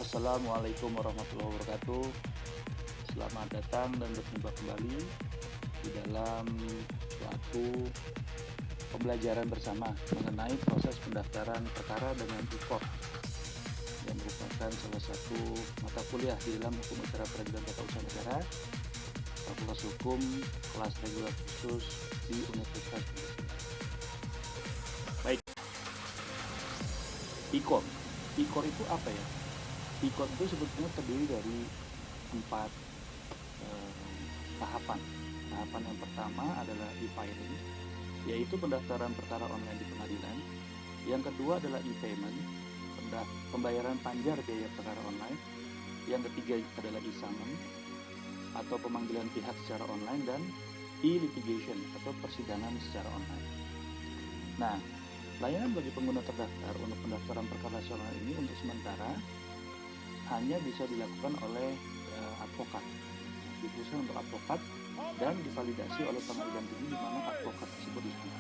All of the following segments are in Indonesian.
Assalamualaikum warahmatullahi wabarakatuh. Selamat datang dan berjumpa kembali di dalam suatu pembelajaran bersama mengenai proses pendaftaran perkara dengan e-court yang merupakan salah satu mata kuliah di dalam hukum acara peradilan tata usaha negara, Fakultas Hukum, kelas reguler khusus di Universitas Indonesia. Baik, e-court. E-court itu apa ya? E-court itu sebetulnya terdiri dari 4 tahapan. Tahapan yang pertama adalah e-filing, yaitu pendaftaran perkara online di pengadilan. Yang kedua adalah e-payment, pembayaran panjar biaya perkara online. Yang ketiga adalah e-summon atau pemanggilan pihak secara online, dan e-litigation atau persidangan secara online. Nah, layanan bagi pengguna terdaftar untuk pendaftaran perkara nasional ini untuk sementara hanya bisa dilakukan oleh advokat, dikhususkan untuk advokat dan divalidasi oleh pengadilan tinggi di mana advokat tersebut ditunjuk.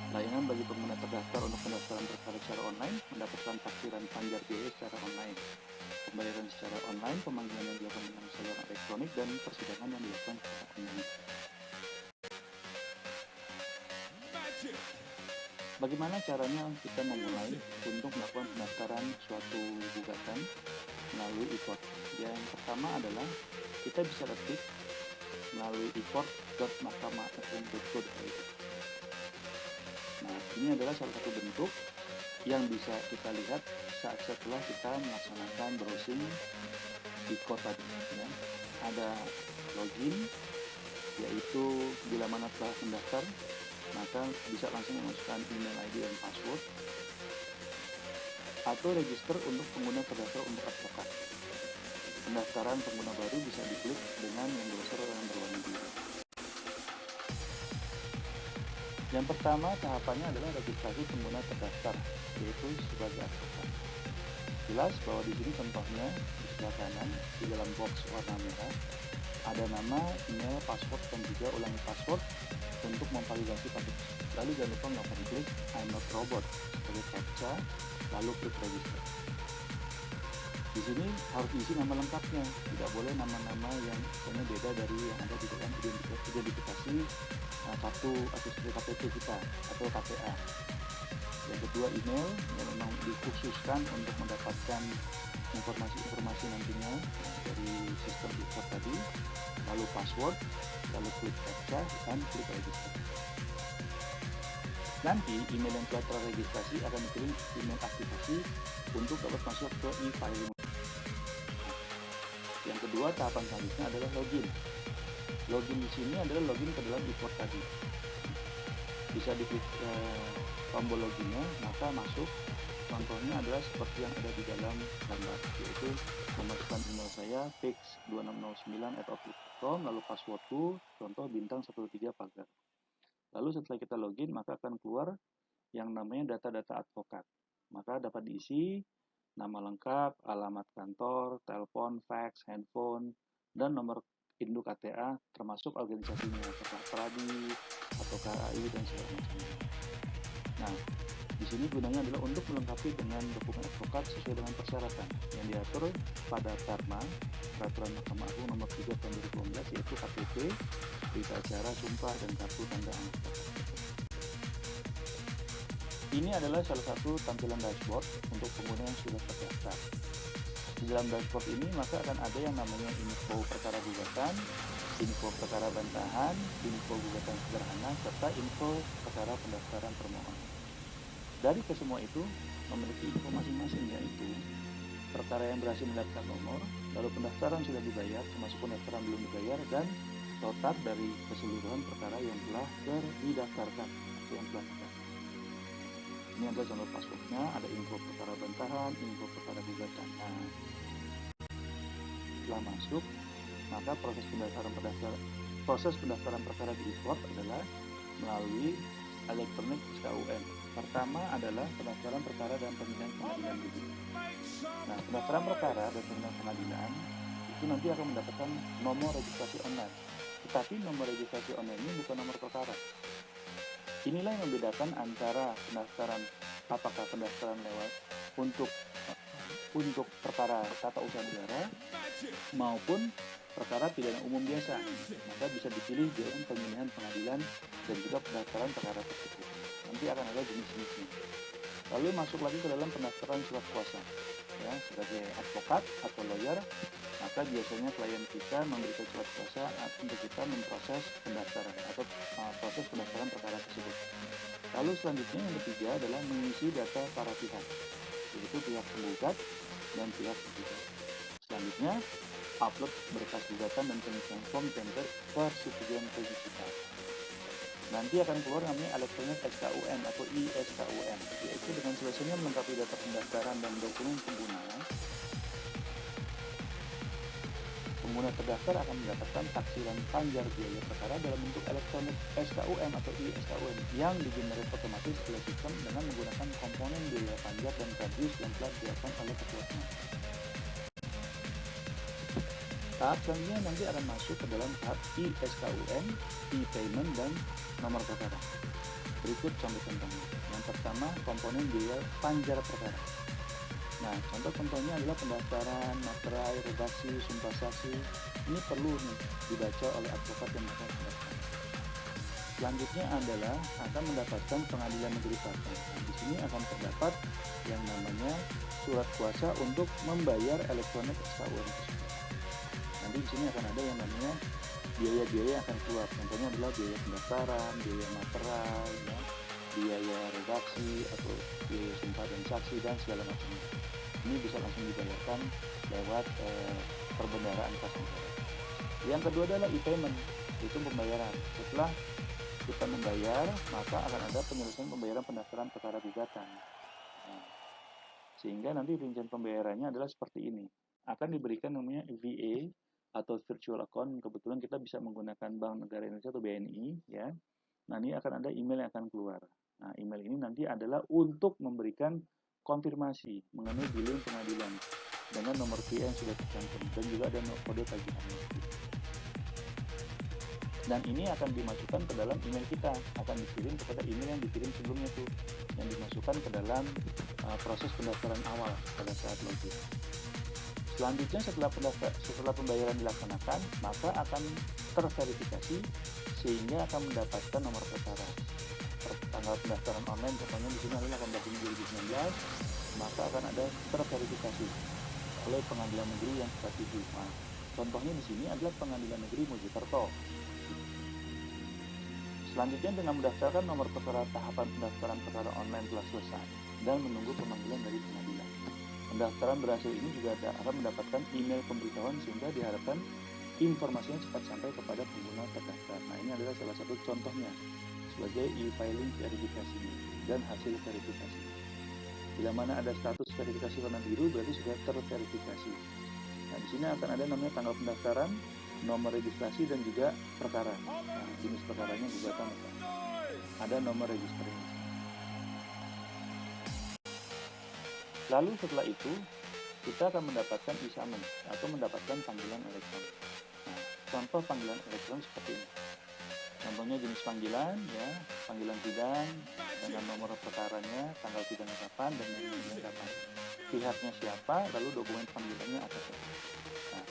Layanan bagi pengguna terdaftar untuk pendaftaran perkara secara online mendapatkan taksiran panjar biaya secara online, pembayaran secara online, pemanggilan yang dilakukan dengan saluran elektronik, dan persidangan yang dilakukan secara online. Bagaimana caranya kita memulai untuk melakukan pendaftaran suatu gugatan melalui e-court? Yang pertama adalah kita bisa ketik melalui e-court.mahkamah.agung.go.id. Nah, ini adalah salah satu bentuk yang bisa kita lihat saat setelah kita melaksanakan browsing e-court tadi. Ya. Ada login, yaitu bila mana telah mendaftar, maka bisa langsung memasukkan email ID dan password, atau register untuk pengguna terdaftar untuk advokat. Pendaftaran pengguna baru bisa diklik dengan yang browser yang berwarna biru. Yang pertama tahapannya adalah registrasi pengguna terdaftar, yaitu sebagai advokat. Jelas bahwa di sini contohnya di sebelah kanan di dalam box warna merah ada nama, email, password, dan juga ulangi password untuk memvalidasi paket. Lalu jangan lupa melakukan klik I'm not robot sebagai captcha, lalu klik register. Di sini harus diisi nama lengkapnya, tidak boleh nama-nama yang beda dari yang ada di dalam identifikasi kartu atau KTP kita atau KTA. Yang kedua, email yang memang dikhususkan untuk mendapatkan informasi nantinya dari sistem e-court tadi, lalu password, lalu klik captcha, dan klik register. Nanti email yang telah terregistrasi akan dikirim email aktivasi untuk dapat masuk ke e-filing. Yang kedua, tahapan selanjutnya adalah login. Login di sini adalah login ke dalam e-court tadi. Bisa diklik tombol loginnya, maka masuk. Contohnya adalah seperti yang ada di dalam gambar, yaitu memasukkan email saya pix2609@outlook.com, lalu passwordku contoh bintang 13 pagar. Lalu setelah kita login, maka akan keluar yang namanya data-data advokat. Maka dapat diisi nama lengkap, alamat kantor, telepon, fax, handphone, dan nomor induk KTA termasuk organisasinya, apakah Pradi atau KAI dan segala macamnya. Nah, di sini gunanya adalah untuk melengkapi dengan dokumen advokat sesuai dengan persyaratan yang diatur pada Peraturan Mahkamah Agung Nomor 3 Tahun 2015, yaitu KTP, berita acara, sumpah, dan kartu tanda anggota. Ini adalah salah satu tampilan dashboard untuk pengguna yang sudah terdaftar. Di dalam dashboard ini maka akan ada yang namanya info perkara gugatan, info perkara bantahan, info gugatan sederhana, serta info perkara pendaftaran permohonan. Dari kesemua itu memiliki info masing-masing, yaitu perkara yang berhasil mendapatkan nomor, lalu pendaftaran sudah dibayar, termasuk pendaftaran belum dibayar, dan total dari keseluruhan perkara yang telah didaftarkan atau yang telah terdaftar. Ini ada contoh passwordnya, ada info perkara bantahan, info perkara gugatan. Nah, setelah masuk, maka proses pendaftaran perkara di e-court adalah melalui elektronik SKUN. Pertama adalah pendaftaran perkara dan pemilihan pengadilan tinggi. Nah, pendaftaran perkara dan pemilihan pengadilan itu nanti akan mendapatkan nomor registrasi online. Tetapi nomor registrasi online ini bukan nomor perkara. Inilah yang membedakan antara pendaftaran, apakah pendaftaran lewat untuk untuk perkara tata usaha negara maupun perkara pidana umum biasa, maka bisa dipilih dalam pemilihan pengadilan dan juga pendaftaran perkara tersebut. Nanti akan ada jenis-jenisnya. Lalu masuk lagi ke dalam pendaftaran surat kuasa. Ya, sebagai advokat atau lawyer, maka biasanya klien kita memberikan surat kuasa untuk kita memproses pendaftaran atau proses pendaftaran perkara tersebut. Lalu selanjutnya yang ketiga adalah mengisi data para pihak, yaitu pihak penggugat dan pihak tergugat. Selanjutnya, upload berkas gugatan dan pengisian form tender persetujuan digital. Nanti akan keluar namanya elektronik SKUM atau ISKUM, yaitu dengan selesainya melengkapi data pendaftaran dan dokumen pengguna terdaftar akan mendapatkan taksiran panjar biaya perkara dalam bentuk elektronik SKUM atau ISKUM yang digenerate otomatis oleh sistem dengan menggunakan komponen biaya panjar dan radius yang telah disiapkan oleh ketuanya. Tahap selanjutnya nanti akan masuk ke dalam tahap ISKUM, e-payment, dan nomor perkara. Berikut contoh-contohnya. Yang pertama, komponen biaya panjar perkara. Nah, contoh-contohnya adalah pendaftaran, materai, redaksi, sumpah saksi. Ini perlu dibaca oleh advokat yang akan mendaftar. Selanjutnya adalah akan mendapatkan pengadilan negeri Klaten. Nah, di sini akan terdapat yang namanya surat kuasa untuk membayar elektronik SKUM tersebut. Nanti di sini akan ada yang namanya biaya-biaya yang akan keluar. Contohnya adalah biaya pendaftaran, biaya materai, ya, biaya redaksi atau biaya sumpah dan saksi dan segala macamnya. Ini bisa langsung dibayarkan lewat perbendaharaan kas negara. Yang kedua adalah e-payment, yaitu pembayaran. Setelah kita membayar, maka akan ada penyelesaian pembayaran pendaftaran perkara gugatan. Nah, sehingga nanti rincian pembayarannya adalah seperti ini. Akan diberikan namanya VA atau virtual account. Kebetulan kita bisa menggunakan Bank Negara Indonesia atau BNI, ya. Nah, ini akan ada email yang akan keluar. Nah, email ini nanti adalah untuk memberikan konfirmasi mengenai billing pengadilan dengan nomor VA yang sudah tercantum dan juga ada kode tagihan. Dan ini akan dimasukkan ke dalam email kita, akan dikirim kepada email yang dikirim sebelumnya tuh, yang dimasukkan ke dalam proses pendaftaran awal pada saat login. Selanjutnya setelah pembayaran dilaksanakan, maka akan terverifikasi sehingga akan mendapatkan nomor perkara. Tanggal pendaftaran online contohnya di sini adalah 18 Juni 2019, maka akan ada terverifikasi oleh pengadilan negeri yang kita tuju. Nah, contohnya di sini adalah pengadilan negeri Mojokerto. Selanjutnya dengan mendaftarkan nomor perkara, tahapan pendaftaran perkara online telah selesai dan menunggu pemanggilan dari pengadilan. Pendaftaran berhasil ini juga akan mendapatkan email pemberitahuan sehingga diharapkan informasinya cepat sampai kepada pengguna terdaftar. Nah, ini adalah salah satu contohnya sebagai e-filing verifikasi dan hasil verifikasi. Bila mana ada status verifikasi warna biru berarti sudah terverifikasi. Nah, di sini akan ada namanya tanggal pendaftaran, nomor registrasi dan juga perkara. Nah, jenis perkaranya gugatan. Ada nomor registrasi. Lalu setelah itu kita akan mendapatkan e-summon atau mendapatkan panggilan elektronik. Nah, contoh panggilan elektronik seperti ini. Contohnya jenis panggilan, ya, panggilan sidang dengan nomor perkaranya, tanggal sidangnya kapan dan nilainya kapan. Pihaknya siapa, lalu dokumen panggilannya apa saja. Nah,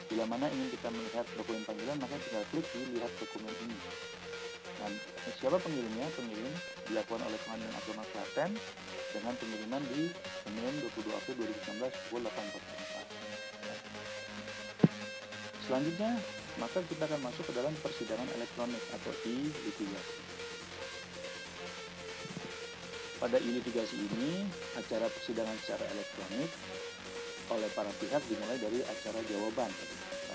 bila mana ingin kita melihat dokumen panggilan, maka tinggal klik di lihat dokumen ini. Dan siapa pengirimnya? Pengirim dilakukan oleh Pengadilan Agama Klaten dengan pengiriman di Senin 22 April 2019 pukul 8.44. Selanjutnya, maka kita akan masuk ke dalam persidangan elektronik atau e-litigasi. Pada e-litigasi ini, acara persidangan secara elektronik oleh para pihak dimulai dari acara jawaban,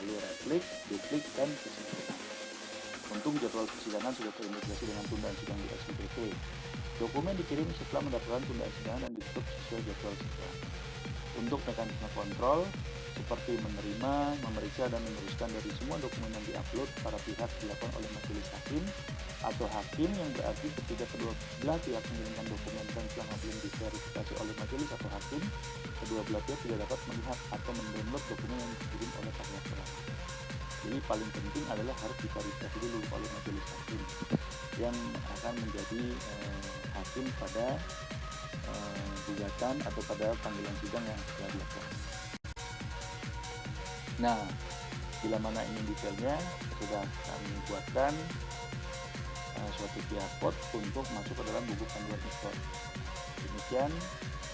lalu replik, duplik, dan kesimpulan. Untuk jadwal persidangan sudah terintegrasi dengan tundaan sidang di SPPT. Dokumen dikirim setelah mendapatkan tundaan sidang dan ditutup sesuai jadwal sidang. Untuk mekanisme kontrol, seperti menerima, memeriksa, dan meneruskan dari semua dokumen yang diupload para pihak dilakukan oleh majelis hakim atau hakim, yang berarti ketika kedua belah pihak mengirimkan dokumen dan selama belum diverifikasi oleh majelis atau hakim, kedua belah pihak tidak dapat melihat atau mendownload dokumen yang dikirim oleh pihak terkait. Jadi paling penting adalah harus diverifikasi dulu oleh majelis hakim yang akan menjadi hakim pada gugatan atau pada panggilan sidang yang telah dilakukan. Nah, bila mana ingin detailnya, sudah kami buatkan suatu QR code untuk masuk ke dalam buku panduan ekspor. Demikian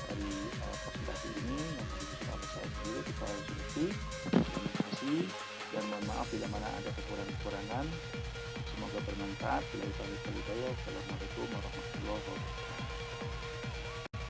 dari presentasi ini yang disusun oleh saya sendiri, Kita Solusi. Terima kasih dan mohon maaf bila mana ada kekurangan-kekurangan. Semoga bermanfaat. Assalamualaikum warahmatullahi wabarakatuh.